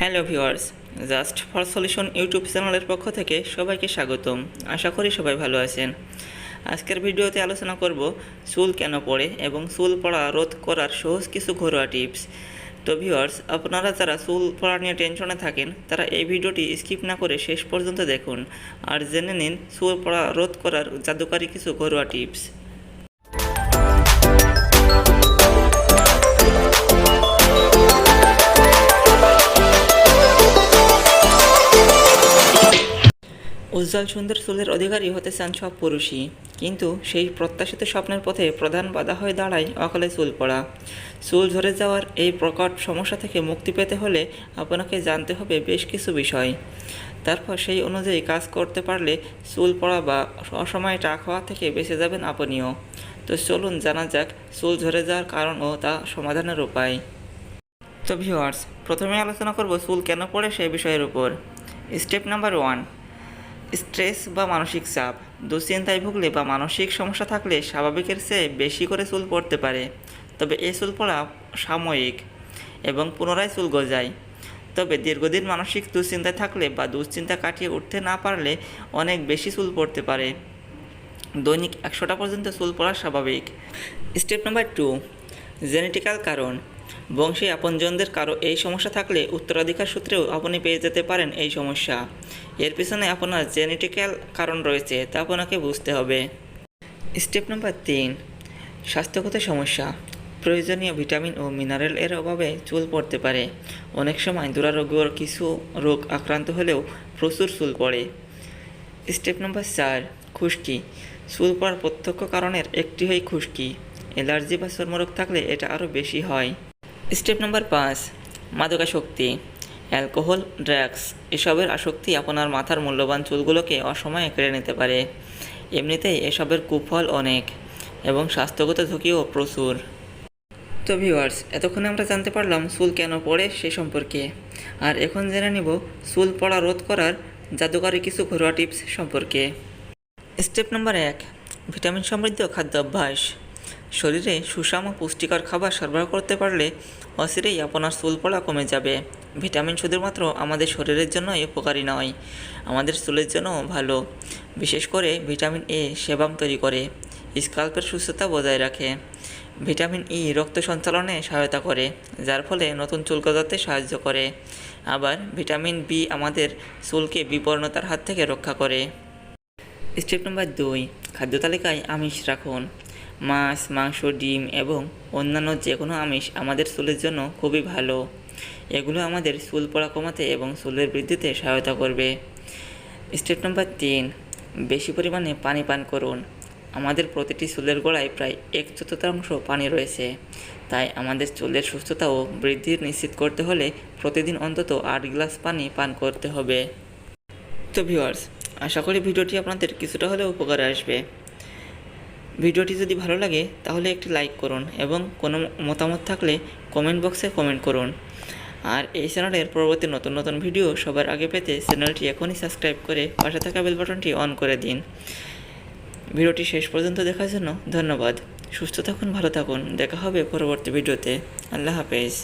Hello viewers, just for solution YouTube চ্যানেলের পক্ষ থেকে সবাইকে স্বাগতম। আশা করি সবাই ভালো আছেন। আজকের ভিডিওতে আলোচনা করব চুল কেন পড়ে এবং চুল পড়া রোধ করার সহজ কিছু ঘরোয়া টিপস। তো ভিউয়ার্স, আপনারা যারা চুল পড়া নিয়ে টেনশনে থাকেন তারা এই ভিডিওটি স্কিপ না করে শেষ পর্যন্ত দেখুন আর জেনে নিন চুল পড়া রোধ করার জাদুকারী কিছু ঘরোয়া টিপস। উজ্জ্বল সুন্দর চুলের অধিকারী হতে চান সব পুরুষই, কিন্তু সেই প্রত্যাশিত স্বপ্নের পথে প্রধান বাধা হয়ে দাঁড়ায় অকালে চুল পড়া। চুল ঝরে যাওয়ার এই প্রকট সমস্যা থেকে মুক্তি পেতে হলে আপনাকে জানতে হবে বেশ কিছু বিষয়। তারপর সেই অনুযায়ী কাজ করতে পারলে চুল পড়া বা অসময়ে টাক হওয়া থেকে বেঁচে যাবেন আপনিও। তো চলুন জানা যাক চুল ঝরে যাওয়ার কারণ ও তা সমাধানের উপায়। তো ভিউয়ার্স, প্রথমে আলোচনা করব চুল কেন পড়ে সেই বিষয়ের উপর। স্টেপ নাম্বার 1, স্ট্রেস বা মানসিক চাপ। দুশ্চিন্তায় ভুগলে বা মানসিক সমস্যা থাকলে স্বাভাবিকের চেয়ে বেশি করে চুল পড়তে পারে। তবে এই চুল পড়া সাময়িক এবং পুনরায় চুল গজায়। তবে দীর্ঘদিন মানসিক দুশ্চিন্তায় থাকলে বা দুশ্চিন্তা কাটিয়ে উঠতে না পারলে অনেক বেশি চুল পড়তে পারে। দৈনিক 100টা পর্যন্ত চুল পড়া স্বাভাবিক। স্টেপ নাম্বার 2, জেনেটিক্যাল কারণ। বংশী আপনজনদের কারো এই সমস্যা থাকলে উত্তরাধিকার সূত্রেও আপনি পেয়ে যেতে পারেন এই সমস্যা। এর পিছনে আপনার জেনেটিক্যাল কারণ রয়েছে, তা আপনাকে বুঝতে হবে। স্টেপ নাম্বার 3, স্বাস্থ্যগত সমস্যা। প্রয়োজনীয় ভিটামিন ও মিনারেল এর অভাবে চুল পড়তে পারে। অনেক সময় দুরারোগ্য কিছু রোগ আক্রান্ত হলেও প্রচুর চুল পড়ে। স্টেপ নাম্বার 4, খুশকি। চুল পড়ার প্রত্যক্ষ কারণের একটি হয় খুশকি। অ্যালার্জি বা চর্মরোগ থাকলে এটা আরও বেশি হয়। Step number 5, মাদকাসক্তি। অ্যালকোহল, ড্রাগস এসবের আসক্তি আপনার মাথার মূল্যবান চুলগুলোকে অসময়ে কেড়ে নিতে পারে। এমনিতেই এসবের কুফল অনেক এবং স্বাস্থ্যগত ঝুঁকিও প্রচুর। তো ভিউয়ার্স, এতক্ষণে আমরা জানতে পারলাম চুল কেন পড়ে সে সম্পর্কে। আর এখন জেনে নিব চুল পড়া রোধ করার জাদুকারী কিছু ঘরোয়া টিপস সম্পর্কে। স্টেপ নাম্বার 1, ভিটামিন সমৃদ্ধ খাদ্যাভ্যাস। শরীরে সুষম ও পুষ্টিকর খাবার সরবরাহ করতে পারলে অচিরেই আপনার চুল পড়া কমে যাবে। ভিটামিন শুধুমাত্র আমাদের শরীরের জন্যই উপকারী নয়, আমাদের চুলের জন্যও ভালো। বিশেষ করে ভিটামিন এ সেবাম তৈরি করে, স্কাল্পের সুস্থতা বজায় রাখে। ভিটামিন ই রক্ত সঞ্চালনে সহায়তা করে, যার ফলে নতুন চুল গজাতে সাহায্য করে। আবার ভিটামিন বি আমাদের চুলকে বিপন্নতার হাত থেকে রক্ষা করে। স্টেপ নাম্বার 2, খাদ্য তালিকায় আমিষ রাখুন। মাছ, মাংস, ডিম এবং অন্যান্য যে কোনো আমিষ আমাদের চুলের জন্য খুবই ভালো। এগুলো আমাদের চুল পড়া কমাতে এবং চুলের বৃদ্ধিতে সহায়তা করবে। স্টেপ নাম্বার 3, বেশি পরিমাণে পানি পান করুন। আমাদের প্রতিটি চুলের গোড়ায় প্রায় 1/4 পানি রয়েছে, তাই আমাদের চুলের সুস্থতা ও বৃদ্ধি নিশ্চিত করতে হলে প্রতিদিন অন্তত 8 গ্লাস পানি পান করতে হবে। তো ভিউয়ার্স, আশা করি ভিডিওটি আপনাদের কিছুটা হলেও উপকারে আসবে। ভিডিওটি যদি ভালো লাগে তাহলে একটি লাইক করুন এবং কোনো মতামত থাকলে কমেন্ট বক্সে কমেন্ট করুন। আর এই চ্যানেলের পরবর্তী নতুন নতুন ভিডিও সবার আগে পেতে চ্যানেলটি এখনই সাবস্ক্রাইব করে পাশে থাকা বেল বাটনটি অন করে দিন। ভিডিওটি শেষ পর্যন্ত দেখার জন্য ধন্যবাদ। সুস্থ থাকুন, ভালো থাকুন, দেখা হবে পরবর্তী ভিডিওতে। আল্লাহ হাফেজ।